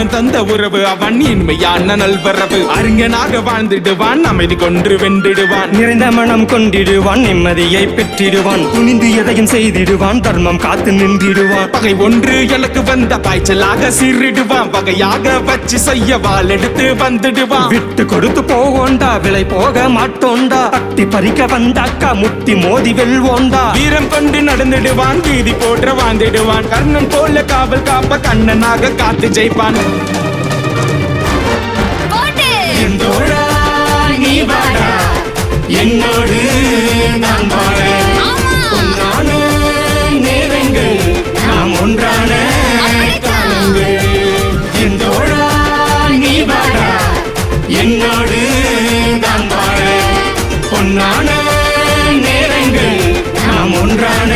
அவன் தந்த உறவு அவன் இன்மையான நல்வரவு. அறிஞனாக வாழ்ந்திடுவான், அமைதி கொன்று வென்றிடுவான், நிறைந்த மனம் கொண்டிடுவான், நிம்மதியை பெற்றிடுவான், துணிந்து எதையும் செய்திடுவான், தர்மம் காத்து நின்றிடுவான். பகை ஒன்று எனக்கு வந்த பாய்ச்சலாக சீரிடுவான், வகையாக வச்சு செய்ய வாள் எடுத்து வந்துடுவான். விட்டு கொடுத்து போவோண்டா, விலை போக மாட்டோண்டா, தட்டி பறிக்க வந்தாக்கா முட்டி மோதி வெல்வோண்டா. வீரம் கொண்டு நடந்துடுவான், வீதி போன்ற வாழ்ந்திடுவான், கர்ணன் போல காவல் காப்ப கண்ணனாக காத்து ஜெயிப்பான். எந்தோடா நீ வாடா, என்னோடு நான் வாழ, பொன்னான நேரங்கள் நாம் ஒன்றான காலங்கள். எந்தோடா நீ வாடா, என்னோடு நான் வாழ, பொன்னான நேரங்கள் நாம் ஒன்றான